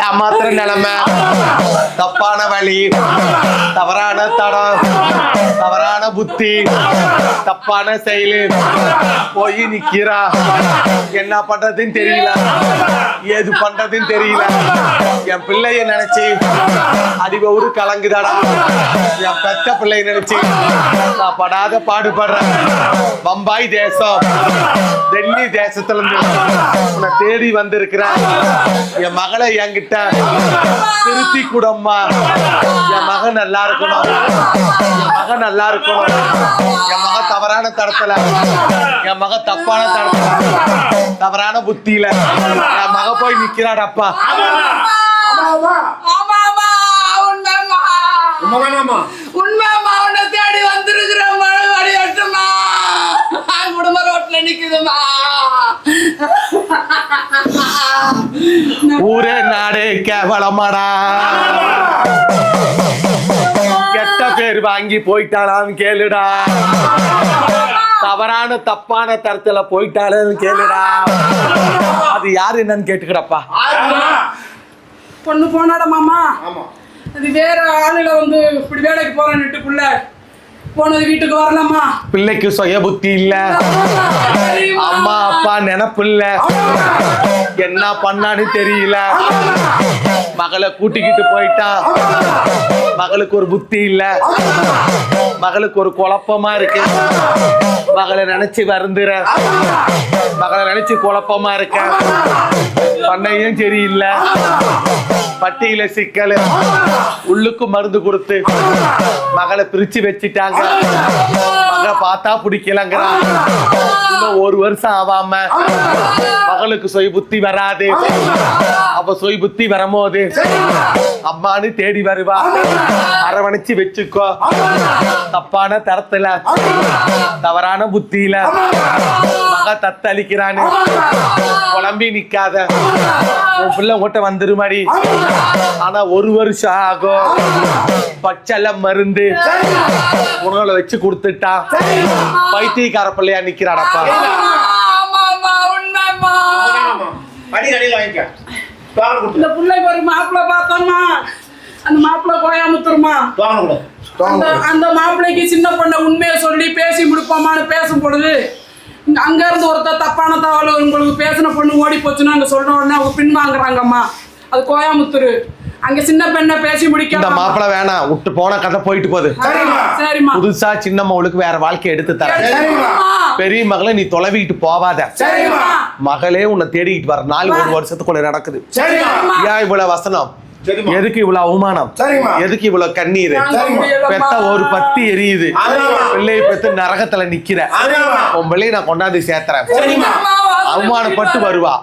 ஏமாத்துற நிலைமை, தப்பான வழி, தவறான தடம், தவறான புத்தி, தப்பான செயலு, போய் நிக்கிறா. என்ன பண்றதுன்னு தெரியல, ஏது பண்றதுன்னு தெரியல. என் பிள்ளைய நினைச்சு அடிபவுரு கலங்குதாடா. என் பெத்த பிள்ளைய நினைச்சு நான் படாத பாடுபடுறேன். பம்பாய் தேசம், டெல்லி தேசத்துல இருந்து உன்னை தேடி வந்திருக்கிறேன். என் மகளை என்கிட்ட திருத்தி கூடம்மா. என் மகன் நல்லா இருக்கணும், என் மகன் நல்லா இருக்கணும். என் மகன் தவறான தடத்துல, என் மகன் தப்பான தடத்துல, தவறான புத்தியில என் மக போய் நிக்கிறாடப்பா. உண்மைமா உன்னை தேடி வந்திருக்கிற மழை வடிவட்டுமா, குடும்ப ரோட்ல நிக்குதுமா. ஊரே நாடே கேவலமாடா, கெட்ட பேர் வாங்கி போயிட்டாளான்னு கேளுடா. தவறான தப்பான தரத்துல போயிட்டாலும் கேளுடா. அது யாரு என்னன்னு கேட்டுக்கிறப்பா. பொண்ணு போனாட மாமா, அது வேற ஆளுல வந்து இப்படி வேலைக்கு போறேன்னுட்டு புள்ள போனது வீட்டுக்கு வரலாமா. பிள்ளைக்கு சுய புத்தி இல்ல, அம்மா அப்பா நினைப்பு இல்ல, என்ன பண்ணான்னு தெரியல. மகளை கூட்டிக்கிட்டு போயிட்டா, மகளுக்கு ஒரு புத்தி இல்ல, மகளுக்கு ஒரு குழப்பமா இருக்கு. மகளை நினைச்சு வருந்துற, மகளை நினைச்சு குழப்பமா இருக்க. பண்ணையும் சரியில்லை, பட்டியல சிக்கல், உள்ளுக்கு மருந்து கொடுத்து மகளை பிரிச்சு வச்சுட்டாங்க. மகளை பார்த்தா பிடிக்கலங்கிறான். இன்னும் ஒரு வருஷம் ஆவாம மகளுக்கு சொய் புத்தி வராது. அப்ப சொய் புத்தி வரும்போது அம்மானு தேடி வருவா. அரவணைச்சு வச்சுக்கோ. தப்பான தரத்துல, தவறான புத்தியில மக தத்தளிக்கிறான்னு குழம்பி நிக்காத. உன் பிள்ளை உங்கள்கிட்ட வந்துருமாடி. ஆனா ஒரு வருஷம் ஆகும். பச்சல மருந்து உணவுல வச்சு கொடுத்துட்டா. பைத்தியக்கார பிள்ளையா நிக்கிறாடப்பா. இந்த பிள்ளைக்கு ஒரு மாப்பிள்ளை பார்த்தோம்மா, அந்த மாப்பிள்ளை கோயாமுத்துருமா. அந்த மாப்பிள்ளைக்கு சின்ன பொண்ணை உண்மையை சொல்லி பேசி முடிப்போமான்னு பேசும் பொழுது அங்க இருந்து ஒருத்தர் தப்பான தகவல் உங்களுக்கு பேசின பொண்ணு ஓடி போச்சுன்னு அங்க சொன்ன உடனே அவங்க பின் வாங்குறாங்கம்மா. அது கோயாமுத்தூர். அங்க சின்ன பெண்ணை பேசி முடிக்க இந்த மாப்பிள்ளை வேணாம், விட்டு போன கதை போயிட்டு போகுது. சரிம்மா, புதுசா சின்ன மகளுக்கு வேற வாழ்க்கை எடுத்து தர. பெரிய மகளை நீ தொலைவிட்டு போவாத. மகளே உன்னை தேடிக்கிட்டு வர நாள் ஒரு வருஷத்துக்குள்ள நடக்குது. ஏன் இவ்வளவு வசனம், எதுக்கு இவ்வளவு அவமானம், எதுக்கு இவ்வளவு கண்ணீர்? பெத்த ஒரு பத்தி எரியுது, பிள்ளைய பெத்து நரகத்துல நிக்கிற. உன் பிள்ளைய நான் கொண்டாந்து சேர்த்துறேன். அவமானப்பட்டு வருவா.